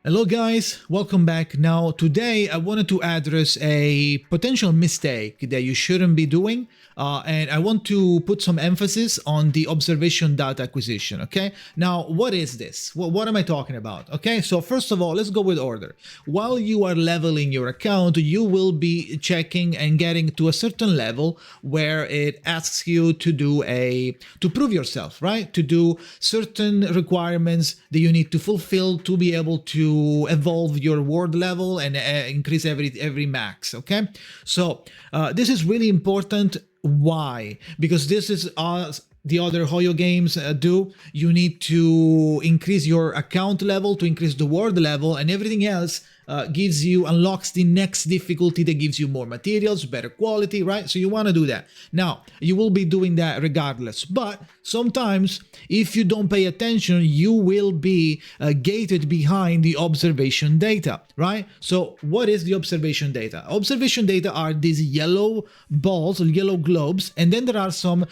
Hello guys, welcome back. Now today I wanted to address a potential mistake that you shouldn't be doing, and I want to put some emphasis on the observation data acquisition. Okay, now what is this? What am I talking about? Okay, so first of all, let's go with order. While you are leveling your account, you will be checking and getting to a certain level where it asks you to do to prove yourself, right? To do certain requirements that you need to fulfill to be able to evolve your word level and increase every max. Okay, so this is really important. Why? Because this is the other Hoyo games do. You need to increase your account level, to increase the word level, and everything else unlocks the next difficulty that gives you more materials, better quality, right? So you want to do that. Now, you will be doing that regardless, but sometimes if you don't pay attention, you will be gated behind the observation data, right? So what is the observation data? Observation data are these yellow balls, yellow globes, and then there are some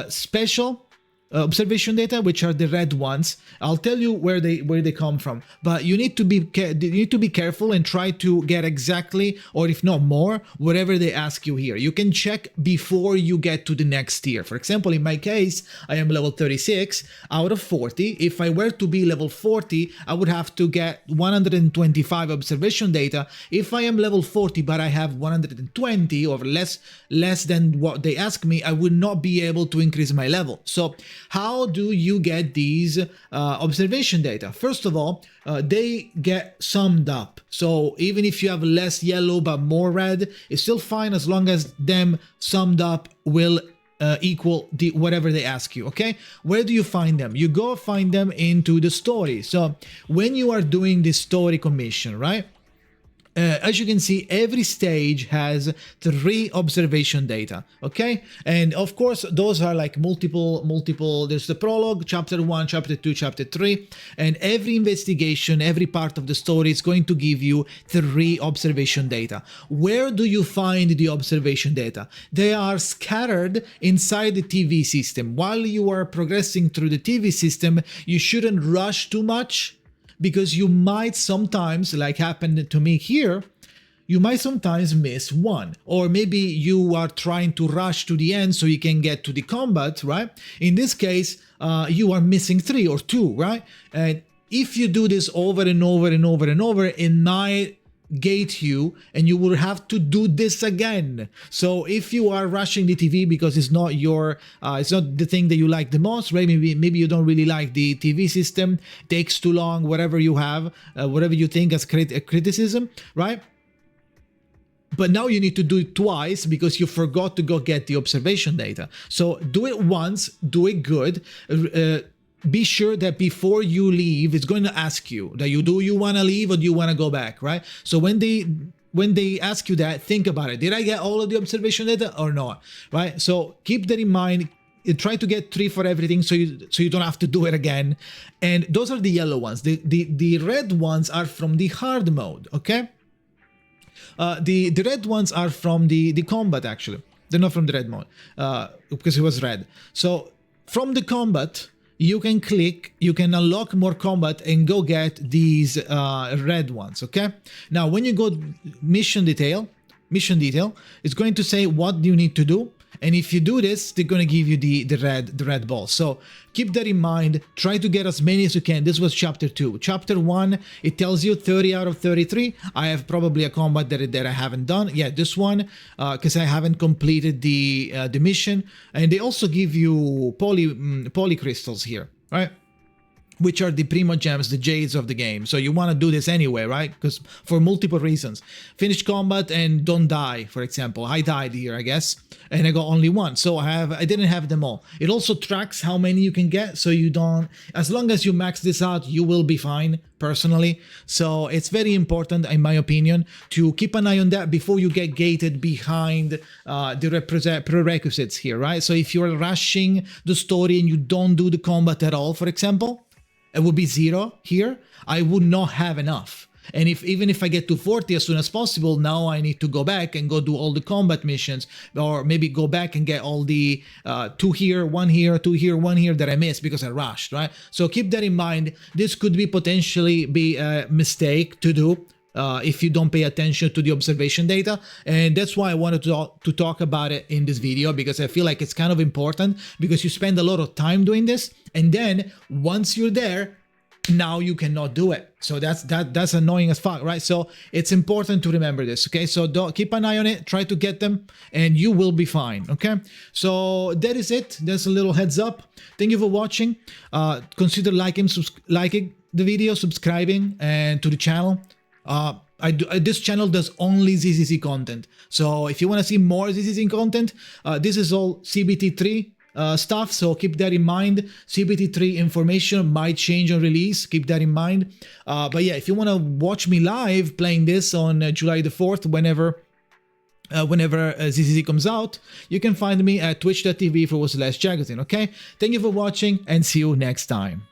special observation data, which are the red ones. I'll tell you where they come from, but you need to be careful and try to get exactly, or if not more, whatever they ask you here. You can check before you get to the next tier. For example, in my case, I am level 36 out of 40. If I were to be level 40, I would have to get 125 observation data. If I am level 40 but I have 120 or less than what they ask me, I would not be able to increase my level. So how do you get these observation data? First of all, they get summed up. So even if you have less yellow but more red, it's still fine as long as them summed up will equal whatever they ask you. Okay, where do you find them? You go find them into the story. So when you are doing this story commission, right? As you can see, every stage has 3 observation data, okay? And of course, those are like multiple, there's the prologue, chapter 1, chapter 2, chapter 3, and every investigation, every part of the story is going to give you 3 observation data. Where do you find the observation data? They are scattered inside the TV system. While you are progressing through the TV system, you shouldn't rush too much, because you might sometimes, like happened to me here, you might sometimes miss one. Or maybe you are trying to rush to the end so you can get to the combat, right? In this case, you are missing 3 or 2, right? And if you do this over and over and over and over, it might gate you and you will have to do this again. So if you are rushing the TV because it's not it's not the thing that you like the most, right? Maybe you don't really like the TV system, takes too long, whatever you have, whatever you think as criticism, right? But now you need to do it twice because you forgot to go get the observation data. So do it once, do it good. Be sure that before you leave, it's going to ask you that do you want to leave or do you want to go back, right? So when they ask you that, think about it. Did I get all of the observation data or not, right? So keep that in mind. Try to get 3 for everything so you don't have to do it again. And those are the yellow ones. The red ones are from the hard mode, okay? The red ones are from the combat, actually. They're not from the red mode because it was red. So from the combat, you can unlock more combat and go get these red ones, okay? Now, when you go mission detail, it's going to say what you need to do. And if you do this, they're going to give you the red ball. So keep that in mind. Try to get as many as you can. This was chapter 2. Chapter 1, it tells you 30 out of 33. I have probably a combat that I haven't done. Yeah, this one, because I haven't completed the mission. And they also give you poly crystals here, right? Which are the primo gems, the jades of the game. So you want to do this anyway, right? Because for multiple reasons. Finish combat and don't die, for example. I died here, I guess, and I got only 1. So I didn't have them all. It also tracks how many you can get, so you don't, as long as you max this out, you will be fine, personally. So it's very important, in my opinion, to keep an eye on that before you get gated behind the prerequisites here, right? So if you're rushing the story and you don't do the combat at all, for example, it would be 0 here. I would not have enough. And even if I get to 40 as soon as possible, now I need to go back and go do all the combat missions, or maybe go back and get all the 2 here, 1 here, 2 here, 1 here that I missed because I rushed, right? So keep that in mind. This could be potentially be a mistake to do if you don't pay attention to the observation data. And that's why I wanted to talk about it in this video, because I feel like it's kind of important, because you spend a lot of time doing this, and then once you're there, now you cannot do it. So that's annoying as fuck, right? So it's important to remember this, okay? So keep an eye on it, try to get them, and you will be fine, okay? So that is it. That's a little heads up. Thank you for watching. Consider liking the video, subscribing, and to the channel. This channel does only ZZZ content. So if you want to see more ZZZ content, this is all CBT3 stuff, so keep that in mind. CBT3 information might change on release, keep that in mind. But yeah, if you want to watch me live playing this on July the 4th, whenever ZZZ comes out, you can find me at twitch.tv/Jakazin, okay? Thank you for watching, and see you next time.